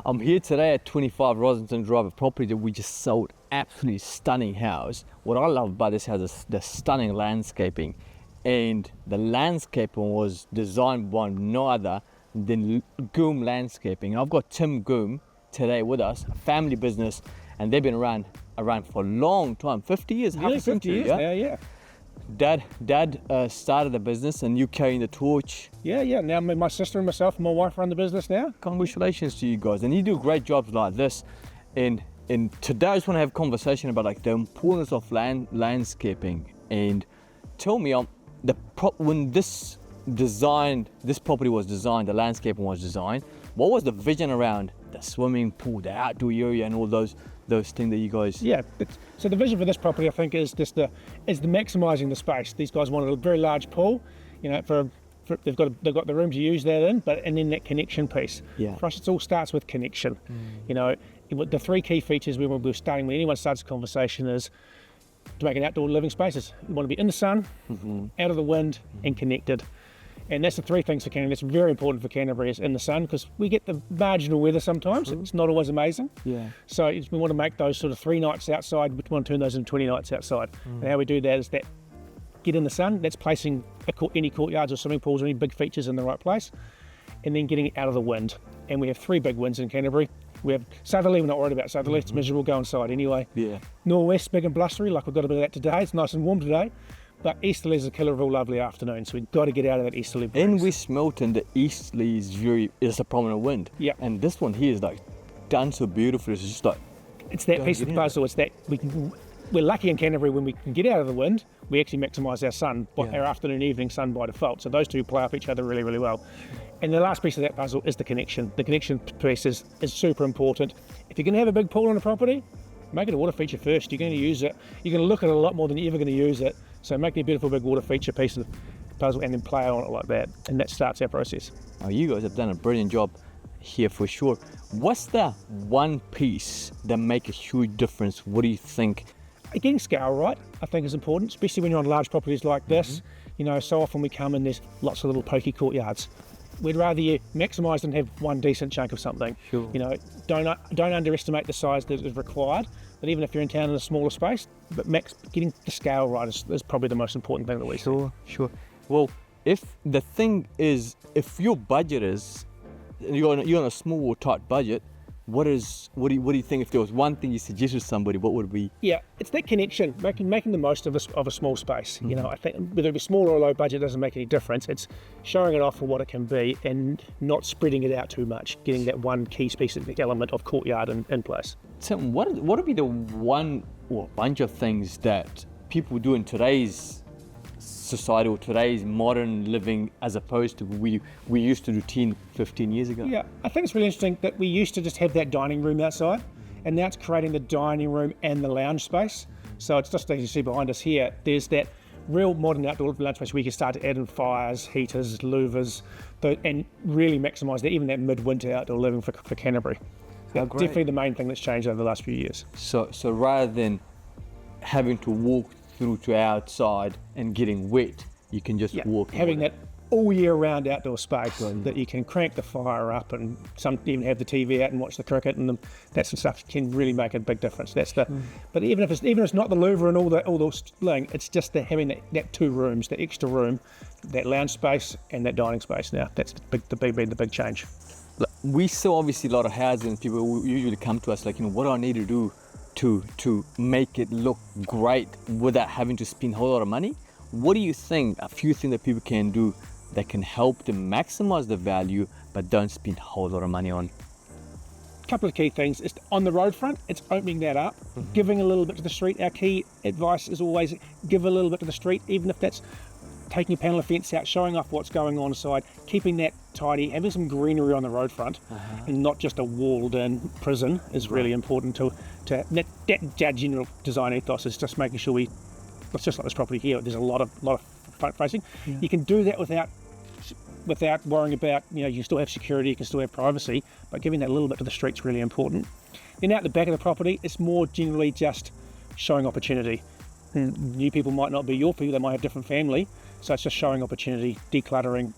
I'm here today at 25 Rosington Drive, a property that we just sold. Absolutely stunning house. What I love about this house is the stunning landscaping. And the landscaping was designed by no other than Goom Landscaping. I've got Tim Goom today with us, a family business, and they've been around for a long time, 50 years, half a 50 century. years now, yeah. Dad started the business and you carrying the torch. Yeah. Now my sister and myself and my wife run the business now. Congratulations to you guys, and you do great jobs like this. And today I just want to have a conversation about like the importance of landscaping. And tell me, when this property was designed, the landscaping was designed, what was the vision around the swimming pool, the outdoor area, and all those things that you guys? Yeah. So the vision for this property, I think, is just the maximising the space. These guys wanted a very large pool, you know, for they've got the room to use that in, and then that connection piece. Yeah. For us, it all starts with connection. You know, the three key features when anyone starts a conversation is to make an outdoor living spaces. You want to be in the sun, out of the wind, and connected. And that's the three things for Canterbury. That's very important for Canterbury, is in the sun, because we get the marginal weather sometimes. It's not always amazing. Yeah. So we want to make those sort of 3 nights outside. We want to turn those into 20 nights outside. And how we do that is that get in the sun. That's placing any courtyards or swimming pools or any big features in the right place, and then getting it out of the wind. And we have 3 big winds in Canterbury. We have southerly. We're not worried about southerly. It's miserable. Go inside anyway. Yeah. Northwest, big and blustery, like we've got a bit of that today. It's nice and warm today. But easterly is a killer of all lovely afternoons, so we've got to get out of that easterly breeze. In West Milton, the easterly is a prominent wind. Yeah. And this one here is like done so beautifully. It's just like, it's that piece of the puzzle. It's that we're lucky in Canterbury when we can get out of the wind. We actually maximise our sun, our afternoon, evening sun by default. So those two play off each other really, really well. And the last piece of that puzzle is the connection. The connection piece is super important. If you're going to have a big pool on a property, make it a water feature first. You're going to use it. You're going to look at it a lot more than you're ever going to use it. So make it a beautiful big water feature piece of the puzzle and then play on it like that. And that starts our process. oh, you guys have done a brilliant job here for sure. What's the one piece that make a huge difference? What do you think? Getting scale right, I think, is important, especially when you're on large properties like this. You know, so often we come and there's lots of little pokey courtyards. We'd rather you maximise than have one decent chunk of something. Sure. You know, don't underestimate the size that is required. But even if you're in town in a smaller space, but getting the scale right is probably the most important thing that we see. Sure. Well, if the thing is, if your budget is, you're on a small or tight budget, what do you think, if there was one thing you suggest to somebody, what would it be? Yeah, it's that connection, making the most of a small space. You know, I think whether it be small or low budget doesn't make any difference. It's showing it off for what it can be and not spreading it out too much, getting that one key specific element of courtyard in place. Tim, what would be the one or bunch of things that people do in today's society or today's modern living as opposed to we used to do 10, 15 years ago? Yeah, I think it's really interesting that we used to just have that dining room outside, and now it's creating the dining room and the lounge space. So it's just, as you see behind us here, there's that real modern outdoor lounge space where you can start to add in fires, heaters, louvers, and really maximise that, even that midwinter outdoor living for Canterbury. Definitely the main thing that's changed over the last few years. So rather than having to walk through to outside and getting wet, you can just walk. Having that all year round outdoor space that you can crank the fire up and even have the TV out and watch the cricket and that sort of stuff can really make a big difference. That's the. But even if it's not the louver and all those thing, it's just having that 2 rooms, the extra room, that lounge space and that dining space. Now that's the big change. We saw obviously a lot of houses and people who usually come to us like, what do I need to do to make it look great without having to spend a whole lot of money? What do you think a few things that people can do that can help them maximize the value but don't spend a whole lot of money on? A couple of key things. It's on the road front, it's opening that up, giving a little bit to the street. Our key advice is always give a little bit to the street, even if that's taking a panel of fence out, showing off what's going on inside, keeping that tidy, having some greenery on the road front, and not just a walled-in prison is really important to that general design ethos. Is just making sure it's just like this property here. There's a lot of front facing. You can do that without worrying about, you can still have security, you can still have privacy, but giving that little bit to the street's really important. Then out the back of the property, it's more generally just showing opportunity. New people might not be your people, they might have different family. So it's just showing opportunity, decluttering,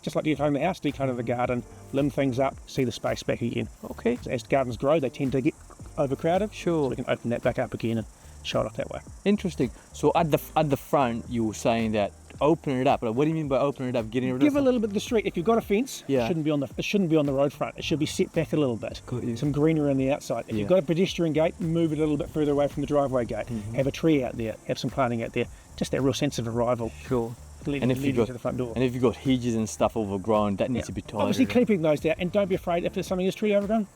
just like decluttering the house, declutter the garden, limb things up, see the space back again. Okay. So as gardens grow, they tend to get overcrowded. Sure. So we can open that back up again and show it off that way. Interesting. So at the front, you were saying that open it up. Like, what do you mean by open it up? Getting rid of Give a little bit of the street. If you've got a fence, Yeah. it shouldn't be on the road front. It should be set back a little bit. Got you. Some greenery on the outside. If Yeah. you've got a pedestrian gate, move it a little bit further away from the driveway gate. Mm-hmm. Have a tree out there. Have some planting out there. Just that real sense of arrival. Sure. Leading, And if you leading got to the front door. and if you got hedges and stuff overgrown, that needs to be tied. Obviously, keeping those there, and don't be afraid if there's something is truly overgrown.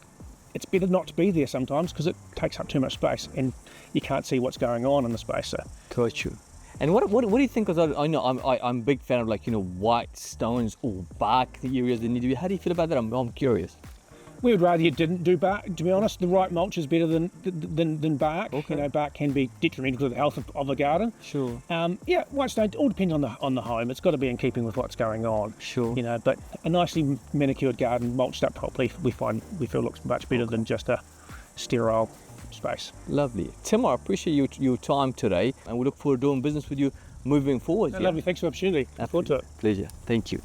It's better not to be there sometimes because it takes up too much space and you can't see what's going on in the space. So Got you. And what do you think of that? I know I'm a big fan of, like, you know, white stones or bark areas that need to be. How do you feel about that? I'm curious. we would rather you didn't do bark. To be honest, the right mulch is better than bark. Okay. You know, bark can be detrimental to the health of a garden. Sure. Yeah, white stone. It all depends on the home. It's got to be in keeping with what's going on. Sure. You know, but a nicely manicured garden, mulched up properly, we feel looks much better than just a sterile space. Lovely. Tim, I appreciate your time today, and we look forward to doing business with you moving forward. Lovely. Thanks for the opportunity. Look forward to it. Pleasure. Thank you.